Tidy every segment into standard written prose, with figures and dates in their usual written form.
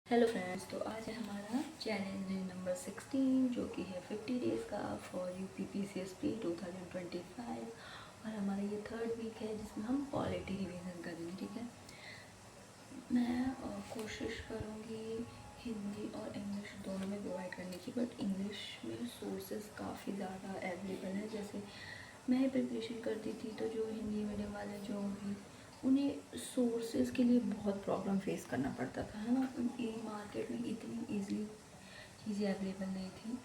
Hello friends, तो आज है हमारा चैलेंज नंबर 16 जो कि है 50 डेज़ का फॉर UPPCSP 2025। और हमारा ये थर्ड वीक है जिसमें हम क्वालिटी रिवीजन करेंगे। ठीक है, मैं कोशिश करूँगी हिंदी और इंग्लिश दोनों में प्रोवाइड करने की, बट इंग्लिश में सोर्सेज काफ़ी ज़्यादा अवेलेबल है। जैसे मैं प्रिपरेशन करती थी तो जो हिंदी मीडियम वाले जो भी उन्हें सोर्सेज के लिए बहुत प्रॉब्लम फेस करना पड़ता था, है ना। ये मार्केट में इतनी ईज़िली चीज़ें अवेलेबल नहीं थी,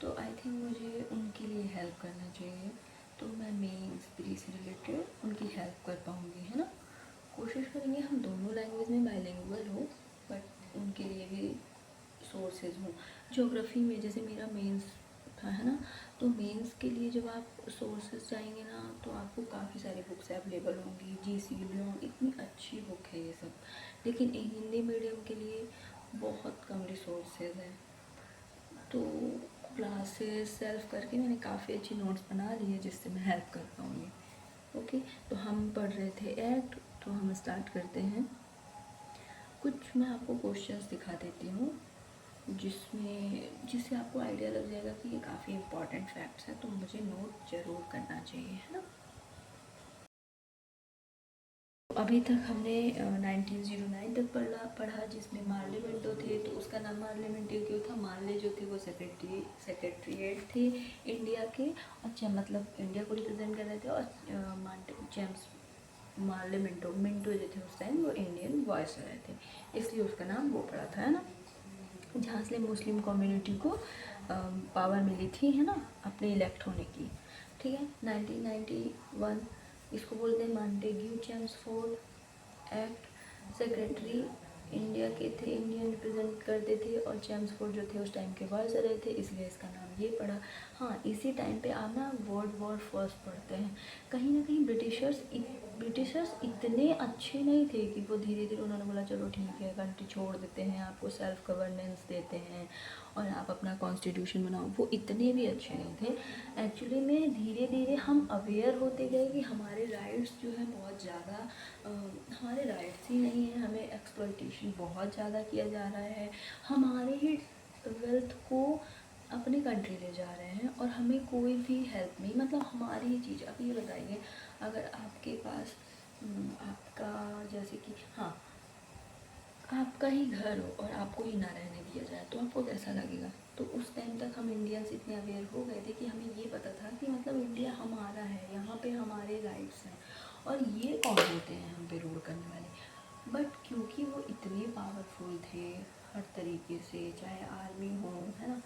तो आई थिंक मुझे उनके लिए हेल्प करना चाहिए। तो मैं मेंस प्री से रिलेटेड उनकी हेल्प कर पाऊँगी, है ना। कोशिश करेंगे हम दोनों लैंग्वेज में बाइलिंगुअल हो, बट उनके लिए भी सोर्सेज हों। ज्योग्राफी में जैसे मेरा मेंस था, है ना, तो मेंस के लिए जब आप सोर्सेज चाहेंगे ना तो आपको काफ़ी सारी बुक्स अवेलेबल होंगी। GC लियोन इतनी अच्छी बुक है ये सब, लेकिन हिंदी मीडियम के लिए बहुत कम रिसोर्सेज हैं। तो क्लासेस सेल्फ करके मैंने काफ़ी अच्छी नोट्स बना ली है जिससे मैं हेल्प कर पाऊँगी। ओके, तो हम पढ़ रहे थे एक्ट, तो हम स्टार्ट करते हैं। कुछ मैं आपको क्वेश्चंस दिखा देती हूँ जिससे आपको आइडिया लग जाएगा कि ये काफ़ी इंपॉर्टेंट फैक्ट्स हैं, तो मुझे नोट ज़रूर करना चाहिए, है ना। अभी तक हमने 1909 तक पढ़ा जिसमें मार्ले मिंटो थे। तो उसका नाम मार्ले मिंटो क्यों था? मार्ले जो थे वो सेक्रेटरीट थे इंडिया के। अच्छा, मतलब इंडिया को रिप्रेजेंट कर रहे थे। और जेम्स मार्ले मिंटो जो थे उस टाइम वो इंडियन वॉइस रहे थे, इसलिए उसका नाम वो पड़ा था, है ना। जहाँ से मुस्लिम कम्युनिटी को पावर मिली थी, है ना, अपने इलेक्ट होने की। ठीक है, 1991 इसको बोलते हैं Montagu Chelmsford act. Secretary India के थे, इंडियन रिप्रेजेंट करते थे, और चेम्सफोर्ड जो थे उस टाइम के वायसराय थे, इसलिए इसका नाम ये पड़ा। हाँ, इसी टाइम पे आप ना वर्ल्ड वॉर फर्स्ट पढ़ते हैं। कहीं ना कहीं ब्रिटिशर्स इतने अच्छे नहीं थे कि वो धीरे धीरे उन्होंने बोला चलो ठीक है कंट्री छोड़ देते हैं, आपको सेल्फ गवर्नेंस देते हैं और आप अपना कॉन्स्टिट्यूशन बनाओ। वो इतने भी अच्छे नहीं थे एक्चुअली में। धीरे धीरे हम अवेयर होते गए कि हमारे राइट्स जो है बहुत ज़्यादा हमारे राइट्स ही नहीं है, हमें एक्सप्लॉइटेशन बहुत ज़्यादा किया जा रहा है, हमारे ही वेल्थ को अपनी कंट्री ले जा रहे हैं और हमें कोई भी हेल्प नहीं, मतलब हमारी ही चीज़। अब ये बताइए, अगर आपके पास आपका जैसे कि हाँ आपका ही घर हो और आपको ही ना रहने दिया जाए तो आपको कैसा लगेगा। तो उस टाइम तक हम इंडियंस इतने अवेयर हो गए थे कि हमें ये पता था कि मतलब इंडिया हमारा है, यहाँ पे हमारे राइट्स हैं और ये कौन होते हैं हम पे रूल करने वाले। बट क्योंकि वो इतने पावरफुल थे हर तरीके से, चाहे आर्मी हो, है ना,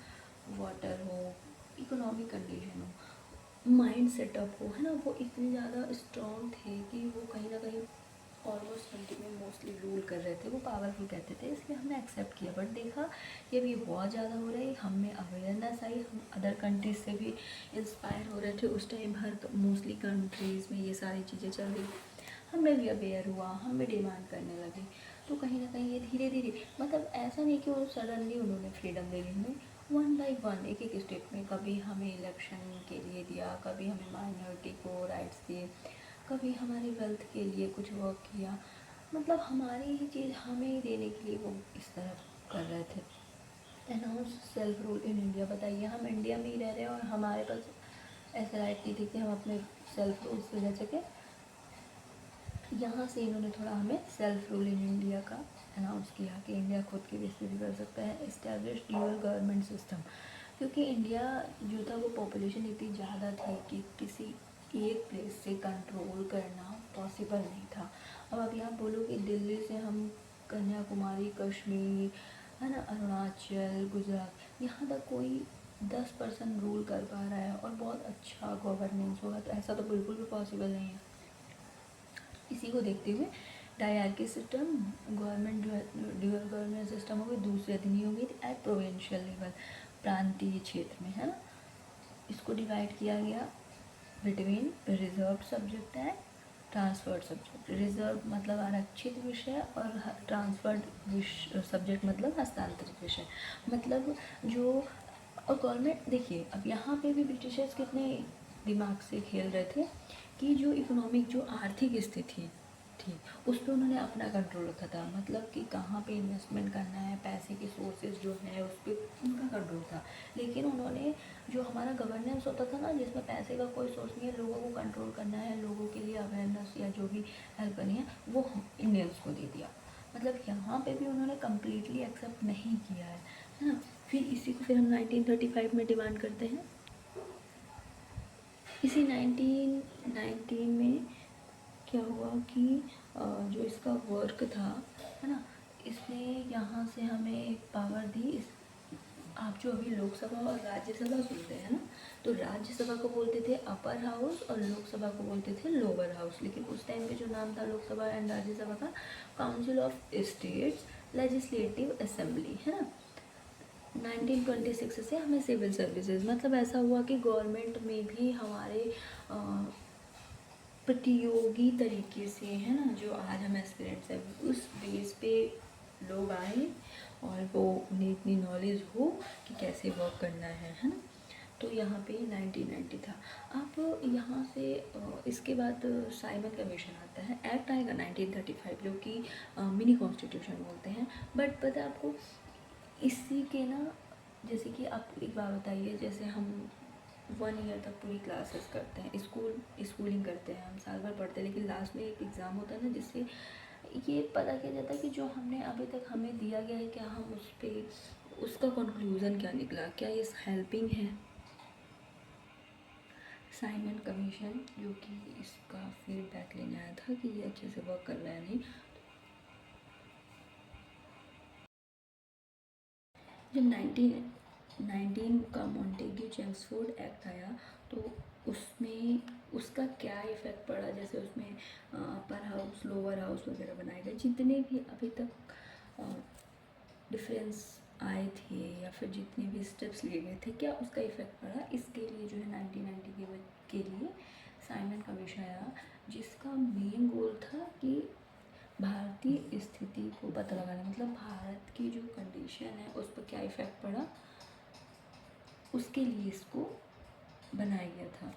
वाटर हो, इकोनॉमिक कंडीशन हो, माइंड सेटअप हो, है ना, वो इतने ज़्यादा स्ट्रॉन्ग थे कि वो कहीं ना कहीं ऑलमोस्ट कंट्री में मोस्टली रूल कर रहे थे, वो पावरफुल कहते थे, इसलिए हमने एक्सेप्ट किया। बट देखा कि अब ये बहुत ज़्यादा हो रहा है, हम में अवेयरनेस आई, हम अदर कंट्रीज से भी इंस्पायर हो रहे थे। उस टाइम हर मोस्टली कंट्रीज़ में ये सारी चीज़ें चल रही, हमें भी अवेयर हुआ, हम भी डिमांड करने लगे। तो कहीं ना कहीं ये धीरे धीरे, मतलब ऐसा नहीं कि वो सडनली उन्होंने फ्रीडम दे दी, हमें वन बाई वन एक एक स्टेप में, कभी हमें इलेक्शन के लिए दिया, कभी हमें माइनॉरिटी को राइट्स दिए, कभी हमारी वेल्थ के लिए कुछ वर्क किया, मतलब हमारी ही चीज़ हमें ही देने के लिए वो इस तरह कर रहे थे। Announce self rule in India. बताइए, हम इंडिया में ही रह रहे हैं और हमारे पास ऐसा राइट नहीं थी कि हम अपने सेल्फ रूल से रह सकें। यहाँ से इन्होंने थोड़ा हमें सेल्फ रूल इन इंडिया का अनाउंस किया कि इंडिया खुद की बेस पे भी कर सकता है। इस्टेब्लिश ड्यूअल गवर्नमेंट सिस्टम, क्योंकि इंडिया जो था वो पॉपुलेशन इतनी ज़्यादा थी कि किसी एक प्लेस से कंट्रोल करना पॉसिबल नहीं था। अब अभी आप बोलो कि दिल्ली से हम कन्याकुमारी, कश्मीर, है ना, अरुणाचल, गुजरात, यहाँ तक कोई 10% रूल कर पा रहा है और बहुत अच्छा गवर्नेंस होगा, तो ऐसा तो बिल्कुल भी पॉसिबल नहीं है। इसी को देखते हुए dyarchy system, government dual government system होगी, दूसरी अधिनियम होगी एट प्रोविंशियल लेवल, प्रांतीय क्षेत्र में, है ना। इसको डिवाइड किया गया between reserve subject and transferred subject. Reserve मतलब आरक्षित विषय और ट्रांसफर्ड सब्जेक्ट मतलब हस्तांतरित विषय। मतलब जो, और गवर्नमेंट देखिए, अब यहाँ पे भी ब्रिटिशर्स कितने दिमाग से खेल रहे थे कि जो इकोनॉमिक, जो आर्थिक स्थिति थी उस पर उन्होंने अपना कंट्रोल रखा था, मतलब कि कहाँ पे इन्वेस्टमेंट करना है, पैसे के सोर्सेज जो है उस पर उनका कंट्रोल था। लेकिन उन्होंने जो हमारा गवर्नेंस होता था ना, जिसमें पैसे का कोई सोर्स नहीं है, लोगों को कंट्रोल करना है, लोगों के लिए अवेयरनेस या जो भी हेल्प करनी है, वो हम इंडियंस को दे दिया। मतलब यहाँ पे भी उन्होंने कम्प्लीटली एक्सेप्ट नहीं किया है ना। फिर इसी को फिर हम 1935 में डिमांड करते हैं। इसी 1919 में क्या हुआ कि जो इसका वर्क था, है ना, इसने यहाँ से हमें एक पावर दी। इस आप जो अभी लोकसभा और राज्यसभा सुनते हैं ना, तो राज्यसभा को बोलते थे अपर हाउस और लोकसभा को बोलते थे लोअर हाउस। लेकिन उस टाइम पे जो नाम था लोकसभा एंड राज्यसभा का, council of states legislative assembly, है ना। 1926 से हमें सिविल सर्विसेज, मतलब ऐसा हुआ कि गवर्नमेंट में भी हमारे प्रतियोगी तरीके से, है ना, जो आज हम एस्पिरेंट्स हैं, उस बेस पे लोग आए और वो उन्हें इतनी नॉलेज हो कि कैसे वर्क करना है ना। तो यहाँ पे 1990 था। अब यहाँ से इसके बाद साइमन कमीशन आता है, एक्ट आएगा 1935 जो कि मिनी कॉन्स्टिट्यूशन बोलते हैं। बट पता है आपको, इसी के ना, जैसे कि आप एक बात बताइए, जैसे हम 1 ईयर तक पूरी क्लासेस करते हैं, स्कूलिंग करते हैं, हम साल भर पढ़ते हैं, लेकिन लास्ट में एक एग्ज़ाम होता है ना, जिससे ये पता किया जाता है कि जो हमने अभी तक हमें दिया गया है, क्या हम उस पर उसका कंक्लूज़न क्या निकला, क्या ये हेल्पिंग है। साइमन कमीशन जो कि इसका फीडबैक लेने आया था कि ये अच्छे से वर्क कर रहा है नहीं। जब 1919 का मॉन्टेग्यू चेम्सफोर्ड एक्ट आया, तो उसमें उसका क्या इफ़ेक्ट पड़ा, जैसे उसमें अपर हाउस लोअर हाउस वगैरह बनाए गए, जितने भी अभी तक डिफरेंस आए थे या फिर जितने भी स्टेप्स लिए गए थे, क्या उसका इफ़ेक्ट पड़ा, इसके लिए जो है 1990 के लिए साइमन कमीशन आया, जिसका मेन गोल था कि भारतीय स्थिति को पता लगाना, मतलब भारत की जो कंडीशन है उस पर क्या इफ़ेक्ट पड़ा, उसके लिए इसको बनाया गया था।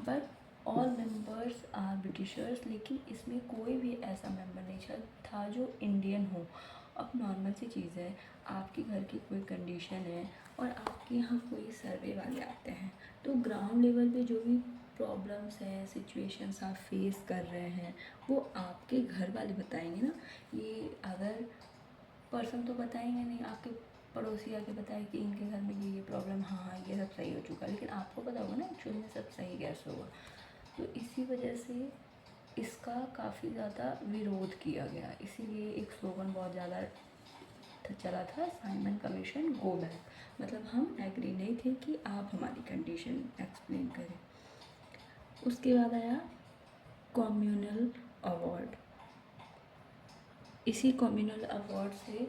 But all members are Britishers, लेकिन इसमें कोई भी ऐसा मेंबर नहीं था जो इंडियन हो। अब नॉर्मल सी चीज़ है, आपके घर की कोई कंडीशन है और आपके यहाँ कोई सर्वे वाले आते हैं, तो ग्राउंड लेवल पे जो भी प्रॉब्लम्स हैं, सिचुएशंस आप फेस कर रहे हैं, वो आपके घर वाले बताएंगे ना। ये अदर पर्सन तो बताएंगे नहीं, आपके पड़ोसी आके बताए कि इनके घर में ये प्रॉब्लम, हाँ हाँ ये सब सही हो चुका, लेकिन आपको पता होगा ना एक्चुअल में सब सही कैसे हुआ। तो इसी वजह से इसका काफ़ी ज़्यादा विरोध किया गया, इसीलिए एक स्लोगन बहुत ज़्यादा चला था, साइमन कमीशन गो बैक, मतलब हम एग्री नहीं थे कि आप हमारी कंडीशन एक्सप्लेन करें। उसके बाद आया कम्युनल अवार्ड। इसी कम्युनल अवार्ड से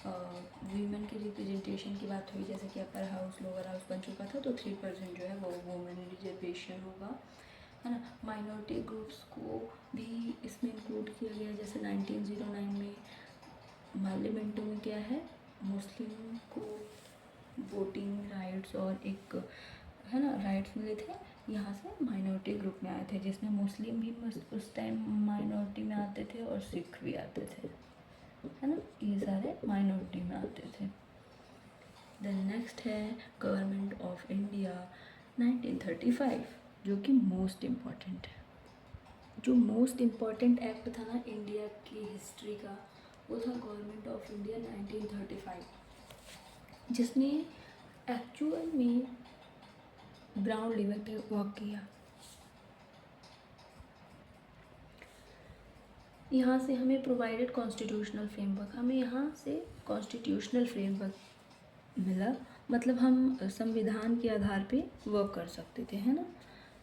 वीमेन की रिप्रेजेंटेशन की बात हुई, जैसे कि अपर हाउस लोअर हाउस बन चुका था, तो 3% जो है वो वुमेन रिजर्वेशन होगा, है ना। माइनॉरिटी ग्रुप्स को भी इसमें इंक्लूड किया गया, जैसे 1909 में पार्लियामेंटों में क्या है, मुस्लिम को वोटिंग राइट्स और एक, है ना, राइट्स मिले थे, यहाँ से माइनॉरिटी ग्रुप में आए थे, जिसमें मुस्लिम भी उस टाइम माइनॉरिटी में आते थे और सिख भी आते थे, है ना, ये सारे माइनॉरिटी में आते थे। देन नेक्स्ट है गवर्नमेंट ऑफ इंडिया 1935, जो कि मोस्ट इम्पॉर्टेंट है। जो मोस्ट इम्पॉर्टेंट एक्ट था ना इंडिया की हिस्ट्री का, वो था गवर्नमेंट ऑफ इंडिया 1935, जिसने एक्चुअल में ग्राउंड लेवल पे वर्क किया। यहाँ से हमें प्रोवाइडेड कॉन्स्टिट्यूशनल फ्रेमवर्क, हमें यहाँ से कॉन्स्टिट्यूशनल फ्रेमवर्क मिला, मतलब हम संविधान के आधार पे वर्क कर सकते थे, है ना,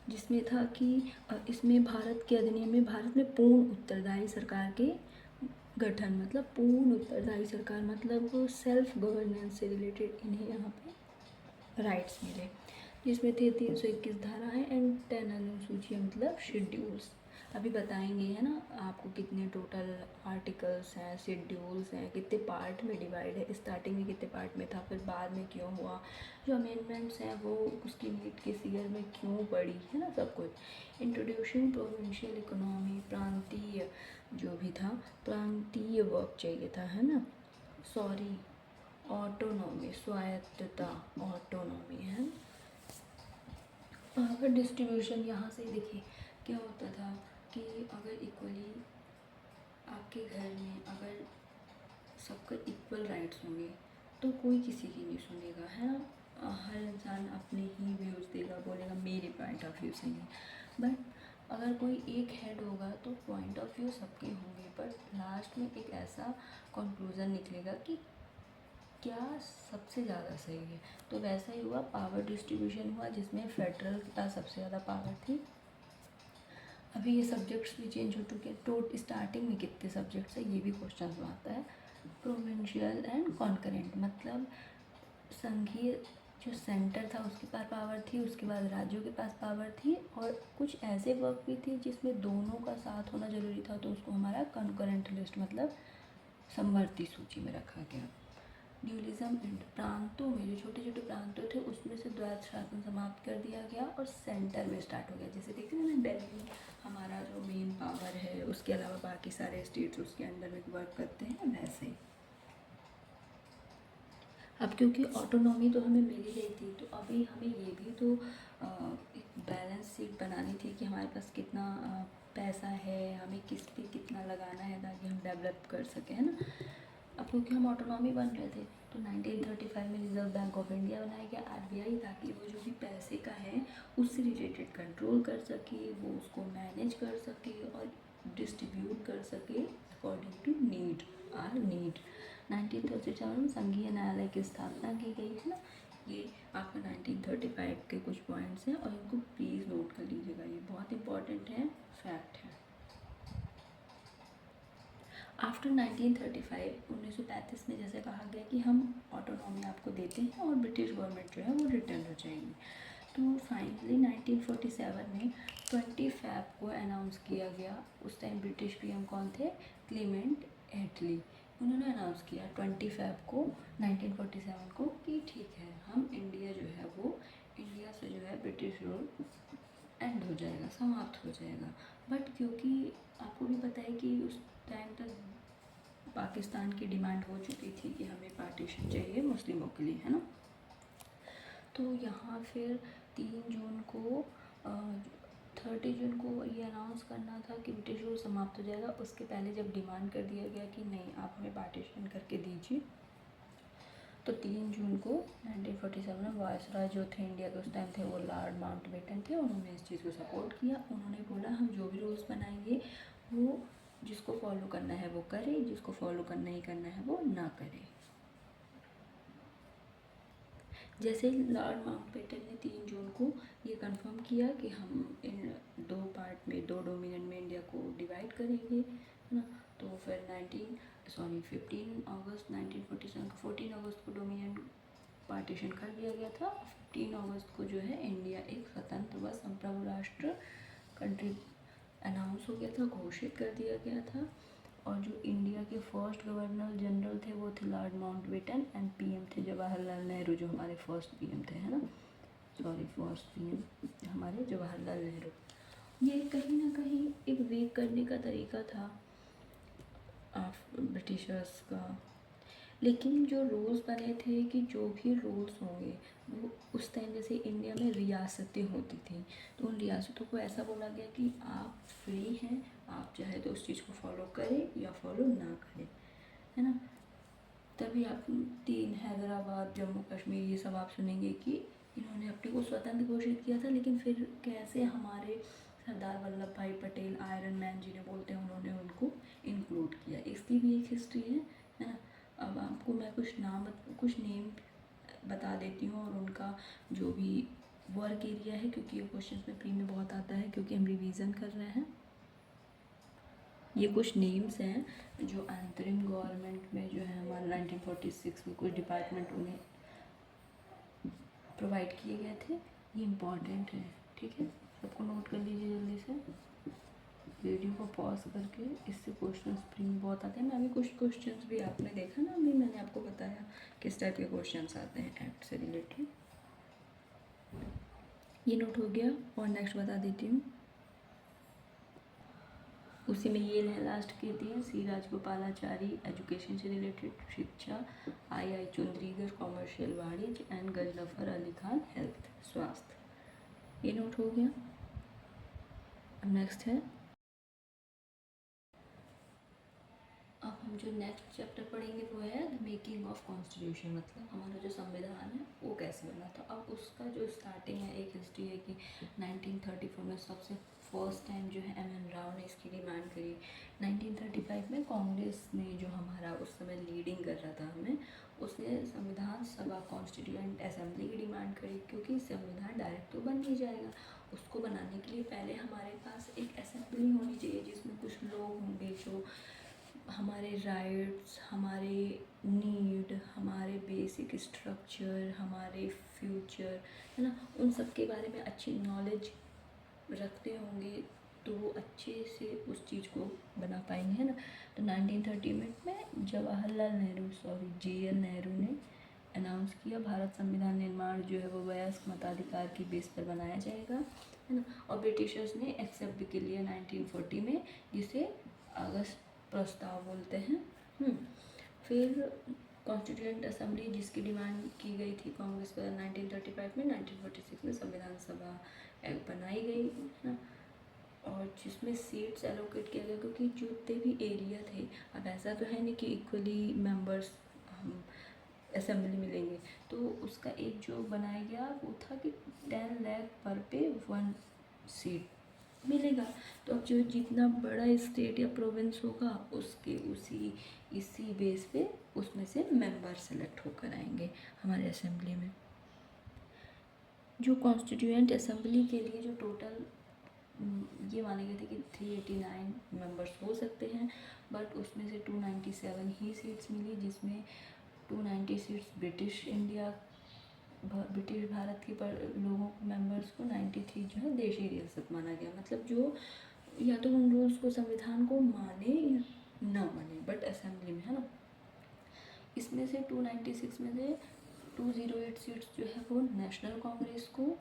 जिसमें था कि इसमें भारत के अधिनियम में भारत में पूर्ण उत्तरदायी सरकार के गठन, मतलब पूर्ण उत्तरदायी सरकार, मतलब सेल्फ गवर्नेंस से रिलेटेड इन्हें यहाँ पे राइट्स मिले, जिसमें थे 321 धाराएँ एंड 10 अनुसूचियाँ, मतलब शेड्यूल्स। अभी बताएंगे, है ना, आपको कितने टोटल आर्टिकल्स हैं, शेड्यूल्स हैं, कितने पार्ट में डिवाइड है, स्टार्टिंग में कितने पार्ट में था, फिर बाद में क्यों हुआ, जो अमेंडमेंट्स हैं वो उसकी नीट किस ईयर में क्यों पड़ी, है ना, सब कुछ। इंट्रोड्यूशन प्रोविंशियल इकोनॉमी, प्रांतीय जो भी था प्रांतीय वर्ग चाहिए था, है ना, सॉरी, ऑटोनॉमी, स्वायत्तता, ऑटोनॉमी है। पावर डिस्ट्रीब्यूशन यहाँ से देखिए क्या होता था कि अगर इक्वली आपके घर में अगर सबका इक्वल राइट्स होंगे तो कोई किसी की नहीं सुनेगा, है ना। हर इंसान अपने ही व्यूज़ देगा, बोलेगा मेरे पॉइंट ऑफ व्यू सही है। बट अगर कोई एक हेड होगा तो पॉइंट ऑफ व्यू सबके होंगे, बट लास्ट में एक ऐसा कंक्लूज़न निकलेगा कि क्या सबसे ज़्यादा सही है। तो वैसा ही हुआ, पावर डिस्ट्रीब्यूशन हुआ जिसमें फेडरल के पास सबसे ज़्यादा पावर थी। अभी ये सब्जेक्ट्स भी चेंज हो चुके हैं। स्टार्टिंग में कितने सब्जेक्ट्स है ये भी क्वेश्चन में आता है। प्रोविंशियल एंड कॉन्करेंट, मतलब संघीय जो सेंटर था उसके पास पावर थी, उसके बाद राज्यों के पास पावर थी, और कुछ ऐसे वर्क भी थी जिसमें दोनों का साथ होना ज़रूरी था, तो उसको हमारा कॉन्करेंट लिस्ट मतलब समवर्ती सूची में रखा गया। ड्यूलिज्म एंड, प्रांतों में जो छोटे छोटे प्रांतों थे उसमें से द्वैध शासन समाप्त कर दिया गया और सेंटर में स्टार्ट हो गया। जैसे देखते हैं ना, दिल्ली हमारा जो मेन पावर है, उसके अलावा बाकी सारे स्टेट्स उसके अंडर में वर्क करते हैं, वैसे ही। अब क्योंकि ऑटोनॉमी तो हमें मिल ही गई थी, तो अभी हमें ये भी तो एक बैलेंस शीट बनानी थी कि हमारे पास कितना पैसा है, हमें किस पे कितना लगाना है ताकि हम डेवलप कर सकें, है ना। अब क्योंकि हम ऑटोनॉमी बन रहे थे तो 1935 में रिजर्व बैंक ऑफ इंडिया बनाया गया, आरबीआई, ताकि वो जो भी पैसे का है उससे रिलेटेड कंट्रोल कर सके, वो उसको मैनेज कर सके और डिस्ट्रीब्यूट कर सके according to need, or need. 1937 में संघीय न्यायालय की स्थापना की गई है ना। ये आपका 1935 के कुछ पॉइंट्स हैं और इनको प्लीज़ नोट कर लीजिएगा, ये बहुत इंपॉर्टेंट है, फैक्ट है। आफ्टर 1935 1935 में जैसे कहा गया कि हम ऑटोनॉमी आपको देते हैं और ब्रिटिश गवर्नमेंट जो है वो रिटर्न हो जाएगी। तो फाइनली 1947 में 20 फैब को अनाउंस किया गया। उस टाइम ब्रिटिश पीएम कौन थे? क्लीमेंट एटली। उन्होंने अनाउंस किया 20 फैब को 1947 को कि ठीक है, हम इंडिया जो है वो, इंडिया से जो है ब्रिटिश रूल एंड हो जाएगा, समाप्त हो जाएगा। बट क्योंकि आपको भी पता है कि उस टाइम तक पाकिस्तान की डिमांड हो चुकी थी कि हमें पार्टीशन चाहिए मुस्लिमों के लिए, है ना। तो यहाँ फिर 3 जून को 30 जून को ये अनाउंस करना था कि ब्रिटिश रूल समाप्त हो जाएगा। उसके पहले जब डिमांड कर दिया गया कि नहीं, आप हमें पार्टीशन करके दीजिए, तो 3 जून को 1947 में वायसराय जो थे इंडिया के उस टाइम थे, वो लॉर्ड माउंटबेटन थे। उन्होंने इस चीज़ को सपोर्ट किया। उन्होंने बोला हम जो भी रूल्स बनाएंगे वो जिसको फॉलो करना है वो करे, जिसको फॉलो करना ही करना है वो ना करे। जैसे ही लॉर्ड माउंटबेटन ने 3 जून को ये कंफर्म किया कि हम इन 2 पार्ट में, 2 डोमिनियन में इंडिया को डिवाइड करेंगे, है ना। तो फिर 15 अगस्त 1947 को 14 अगस्त को डोमिनियन पार्टीशन कर दिया गया था। 15 अगस्त को जो है इंडिया एक स्वतंत्र व संप्रभु राष्ट्र कंट्री अनाउंस हो गया था, घोषित कर दिया गया था। और जो इंडिया के फर्स्ट गवर्नर जनरल थे वो थे लॉर्ड माउंटबेटन एंड पीएम थे जवाहरलाल नेहरू, जो हमारे फर्स्ट पीएम थे, है ना। सॉरी, फर्स्ट पीएम हमारे जवाहरलाल नेहरू। ये कहीं ना कहीं एक वेक करने का तरीका था ब्रिटिशर्स का। लेकिन जो रूल्स बने थे कि जो भी रूल्स होंगे वो उस टाइम, जैसे इंडिया में रियासतें होती थी, तो उन रियासतों को ऐसा बोला गया कि आप फ्री हैं, आप चाहे तो उस चीज़ को फॉलो करें या फॉलो ना करें, है ना। तभी आप 3 हैदराबाद, जम्मू कश्मीर, ये सब आप सुनेंगे कि इन्होंने अपने को स्वतंत्र घोषित किया था। लेकिन फिर कैसे हमारे सरदार वल्लभ भाई पटेल, आयरन मैन जिन्हें बोलते हैं, उन्होंने उनको इंक्लूड किया, इसकी भी एक हिस्ट्री है ना। अब आपको मैं कुछ नेम बता देती हूँ और उनका जो भी वर्क एरिया है, क्योंकि ये क्वेश्चन में प्री में बहुत आता है क्योंकि हम रिवीजन कर रहे हैं। ये कुछ नेम्स हैं जो अंतरिम गवर्नमेंट में जो है हमारे 1946 में कुछ डिपार्टमेंट उन्हें प्रोवाइड किए गए थे। ये इम्पॉर्टेंट है, ठीक है, सबको नोट कर लीजिए जल्दी से। वीडियो को पॉज करके, इससे क्वेश्चन प्री में बहुत आते हैं। मैं अभी कुछ क्वेश्चंस भी आपने देखा ना, अभी मैंने आपको बताया किस टाइप के क्वेश्चंस आते हैं एक्ट से रिलेटेड। ये नोट हो गया और नेक्स्ट बता देती हूँ। उसी में ये लास्ट कहती हैं सी राजगोपालाचारी एजुकेशन से रिलेटेड, शिक्षा, आई चुंद्रीगर कॉमर्शियल वाणिज्य एंड गजनफर अली खान हेल्थ स्वास्थ्य। ये नोट हो गया। अब नेक्स्ट है, अब हम जो नेक्स्ट चैप्टर पढ़ेंगे वो है द मेकिंग ऑफ कॉन्स्टिट्यूशन, मतलब हमारा जो संविधान है वो कैसे बना था। अब उसका जो स्टार्टिंग है, एक हिस्ट्री है कि 1934 में सबसे फर्स्ट टाइम जो है एम.एन. राव ने इसकी डिमांड करी। 1935 में कांग्रेस ने जो हमारा उस समय लीडिंग कर रहा था हमें, उसने संविधान सभा कॉन्स्टिट्यूएंट असेंबली की डिमांड करी, क्योंकि संविधान डायरेक्ट तो बन नहीं जाएगा, उसको बनाने के लिए पहले हमारे पास एक असेंबली होनी चाहिए जिसमें कुछ लोग होंगे जो हमारे राइट्स, हमारे नीड, हमारे बेसिक स्ट्रक्चर, हमारे फ्यूचर, है ना, उन सब के बारे में अच्छी नॉलेज रखते होंगे, तो वो अच्छे से उस चीज़ को बना पाएंगे, है ना। तो 1930 में जवाहरलाल नेहरू, जे.एल. नेहरू ने अनाउंस किया भारत संविधान निर्माण जो है वो वयस्क मताधिकार की बेस पर बनाया जाएगा, है ना। और ब्रिटिशर्स ने एक्सेप्ट भी कर लिया 1940 में, जिसे अगस्त प्रस्ताव बोलते हैं। फिर कॉन्स्टिट्यूएंट असेंबली जिसकी डिमांड की गई थी कांग्रेस पर 1935 में, 1946 में संविधान सभा बनाई गई, है ना, और जिसमें सीट्स एलोकेट किया गया, क्योंकि जितने भी एरिया थे, अब ऐसा तो है नहीं कि इक्वली मेंबर्स हम असेंबली मिलेंगे, तो उसका एक जो बनाया गया वो था कि 10 लाख पर पे 1 सीट मिलेगा। तो अब जो जितना बड़ा स्टेट या प्रोविंस होगा उसके इसी बेस पे उसमें से मेंबर सेलेक्ट होकर आएंगे हमारे असेंबली में। जो कॉन्स्टिट्यूएंट असेंबली के लिए जो टोटल ये माने गए थे कि 389 मेंबर्स हो सकते हैं, बट उसमें से 297 ही सीट्स मिली, जिसमें 290 सीट्स ब्रिटिश भारत के लोगों मेंबर्स को 93 जो है देशी रियासत माना गया, मतलब जो या तो उन रूल्स को संविधान को माने या ना माने, बट असेंबली में, है ना। इसमें से 296 में से 208 सीट्स जो है वो नेशनल कांग्रेस को,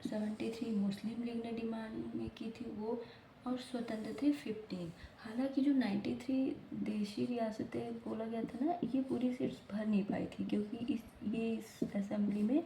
73 मुस्लिम लीग ने डिमांड में की थी वो, और स्वतंत्र थे 15। हालांकि जो 93 देशी रियासतें बोला गया था ना, ये पूरी सीट्स भर नहीं पाई थी, क्योंकि इस असेंबली में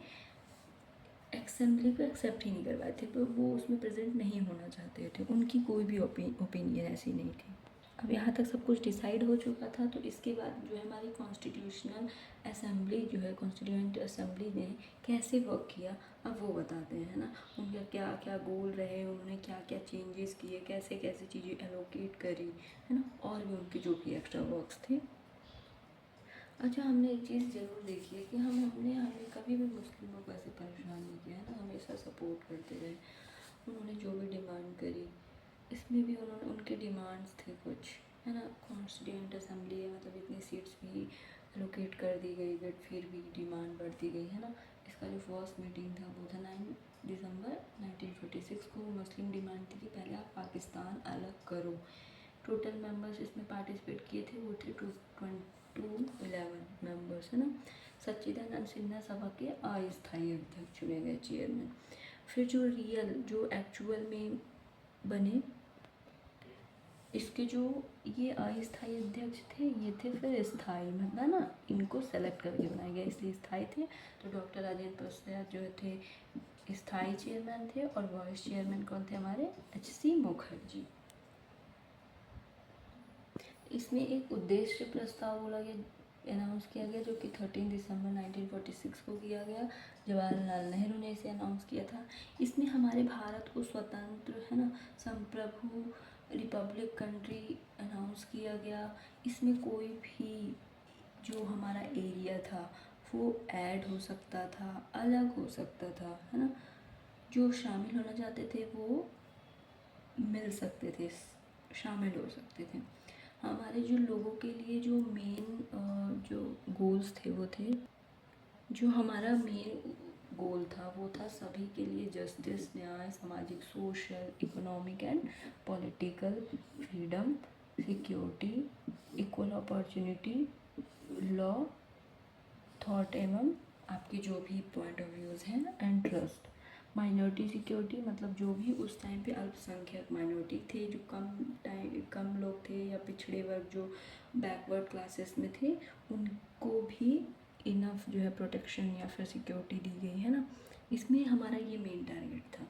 असेंबली को एक्सेप्ट ही नहीं करवाए थे, तो वो उसमें प्रेजेंट नहीं होना चाहते थे, उनकी कोई भी ओपिनियन ऐसी नहीं थी। अब यहाँ तक सब कुछ डिसाइड हो चुका था, तो इसके बाद जो है हमारी कॉन्स्टिट्यूशनल असेंबली जो है, कॉन्स्टिट्यूएंट असेंबली ने कैसे वर्क किया अब वो बताते हैं, है ना। उनका क्या क्या गोल रहे, उन्होंने क्या क्या चेंजेस किए, कैसे कैसे चीज़ें एलोकेट करी, है ना, और भी उनके जो भी एक्स्ट्रा वर्क्स थे। अच्छा, हमने एक चीज़ ज़रूर देखी है कि हमें कभी भी मुस्लिमों को ऐसे परेशान नहीं किया, है ना, हमेशा सपोर्ट करते रहे। उन्होंने जो भी डिमांड करी, इसमें भी उन्होंने उनके डिमांड्स थे कुछ, है ना। कॉन्स्टिट्यूएंट असेंबली है, मतलब इतनी सीट्स भी एलोकेट कर दी गई, बट फिर भी डिमांड बढ़ती गई, है ना। इसका जो फर्स्ट मीटिंग था वो था 9 दिसंबर 1946 को। मुस्लिम डिमांड थी कि पहले आप पाकिस्तान अलग करो। टोटल मेंबर्स इसमें पार्टिसिपेट किए थे वो थे 211 मेंबर्स, है ना। सच्चिदानंद सिन्हा सभा के अस्थायी अध्यक्ष चुने गए, चेयरमैन। फिर जो एक्चुअल में बने, इसके जो ये अस्थायी अध्यक्ष थे, ये थे फिर स्थायी, मतलब ना इनको सेलेक्ट करके बनाए गए, इसलिए स्थायी थे। तो डॉक्टर राजेंद्र प्रसाद जो थे स्थायी चेयरमैन थे, और वाइस चेयरमैन कौन थे हमारे, H.C. मुखर्जी। इसमें एक उद्देश्य प्रस्ताव बोला गया, अनाउंस किया गया, जो कि 13 दिसंबर 1946 को किया गया। जवाहरलाल नेहरू ने इसे अनाउंस किया था। इसमें हमारे भारत को स्वतंत्र, है ना, संप्रभु रिपब्लिक कंट्री अनाउंस किया गया। इसमें कोई भी जो हमारा एरिया था वो ऐड हो सकता था, अलग हो सकता था, है ना। जो शामिल होना चाहते थे वो मिल सकते थे, शामिल हो सकते थे। हमारे जो लोगों के लिए जो मेन जो गोल्स थे वो थे, जो हमारा मेन गोल था वो था सभी के लिए जस्टिस, न्याय, सामाजिक, social, economic and political freedom, security, equal opportunity, law, thought एवं आपके जो भी पॉइंट ऑफ व्यूज़ हैं, एंड ट्रस्ट। माइनॉरिटी सिक्योरिटी मतलब जो भी उस टाइम पे अल्पसंख्यक माइनॉरिटी थे, जो कम लोग थे या पिछड़े वर्ग जो बैकवर्ड क्लासेस में थे, उनको भी इनफ जो है प्रोटेक्शन या फिर सिक्योरिटी दी गई है ना। इसमें हमारा ये मेन टारगेट था।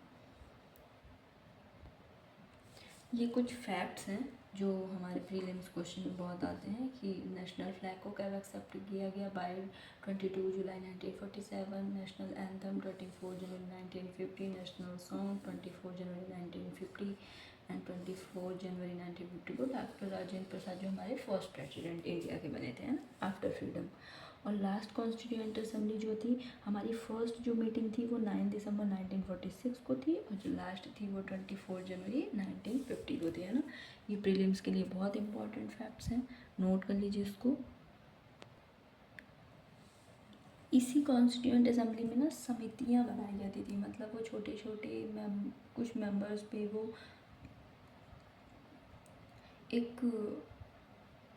ये कुछ फैक्ट्स हैं जो हमारे प्रीलिम्स क्वेश्चन में बहुत आते हैं कि नेशनल फ्लैग को कब एक्सेप्ट किया गया, बाय 22 जुलाई 1947, नेशनल एंथम 24 जनवरी 1950, नेशनल सॉन्ग 24 जनवरी 1950 एंड 24 जनवरी 1950 को डॉक्टर राजेंद्र प्रसाद जो हमारे फर्स्ट प्रेसिडेंट इंडिया के बने थे ना आफ्टर फ्रीडम। और लास्ट कॉन्स्टिट्यूएंट असेंबली जो थी हमारी फर्स्ट जो मीटिंग थी वो 9 दिसंबर 1946 को थी, और जो लास्ट थी वो 24 जनवरी 1950 को थी, है ना। ये प्रीलिम्स के लिए बहुत इंपॉर्टेंट फैक्ट्स हैं, नोट कर लीजिए इसको। इसी कॉन्स्टिट्यूएंट असेंबली में ना समितियां बनाई जाती थी, मतलब वो छोटे छोटे कुछ मेंबर्स पे वो एक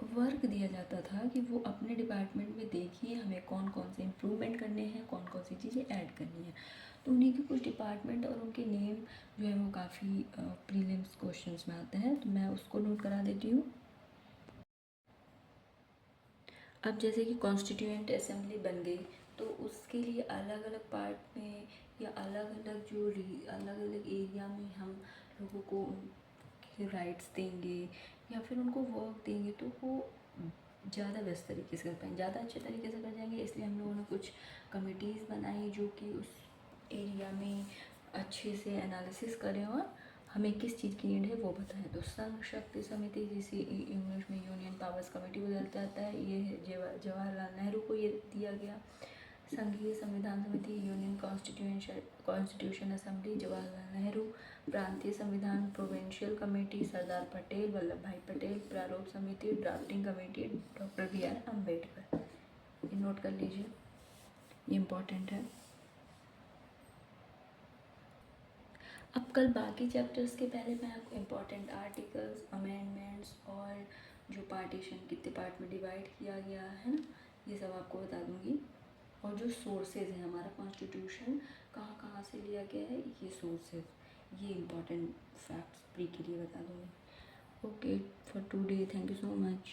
वर्क दिया जाता था कि वो अपने डिपार्टमेंट में देखिए हमें कौन कौन से इम्प्रूवमेंट करने हैं, कौन कौन सी चीज़ें ऐड करनी है। तो उन्हीं के कुछ डिपार्टमेंट और उनके नेम जो है वो काफ़ी प्रीलिम्स क्वेश्चंस में आते हैं, तो मैं उसको नोट करा देती हूँ। अब जैसे कि कॉन्स्टिट्यूएंट असेंबली बन गई तो उसके लिए अलग अलग पार्ट में या अलग अलग अलग अलग एरिया में हम लोगों को उनके राइट्स देंगे या फिर उनको वर्क देंगे तो वो ज़्यादा बेस्ट तरीके से कर पाएंगे, ज़्यादा अच्छे तरीके से कर जाएंगे। इसलिए हम लोगों ने कुछ कमिटीज़ बनाई जो कि उस एरिया में अच्छे से एनालिसिस करें और हमें किस चीज़ की नीड है वो बताएं। तो संघ शक्ति समिति, जिसे इंग्लिश में यूनियन पावर्स कमेटी बोलता जाता है, ये है जवाहरलाल नेहरू को ये दिया गया। संघीय संविधान समिति, union constitution assembly, Jawaharlal Nehru. प्रांतीय संविधान प्रोविंशियल कमेटी, सरदार पटेल, वल्लभ भाई पटेल। प्रारूप समिति, drafting committee, doctor BR Ambedkar. ये नोट कर लीजिए, ये इम्पोर्टेंट है। अब कल बाकी चैप्टर्स के पहले मैं आपको इम्पोर्टेंट आर्टिकल्स, अमेंडमेंट्स और जो पार्टीशन कितने पार्ट में डिवाइड किया गया है ना, ये सब आपको बता दूंगी। और जो सोर्सेज हैं हमारा कॉन्स्टिट्यूशन कहाँ कहाँ से लिया गया है, ये सोर्सेज, ये इम्पोर्टेंट फैक्ट्स प्री के लिए बता दूंगी। Okay for today, thank you so much.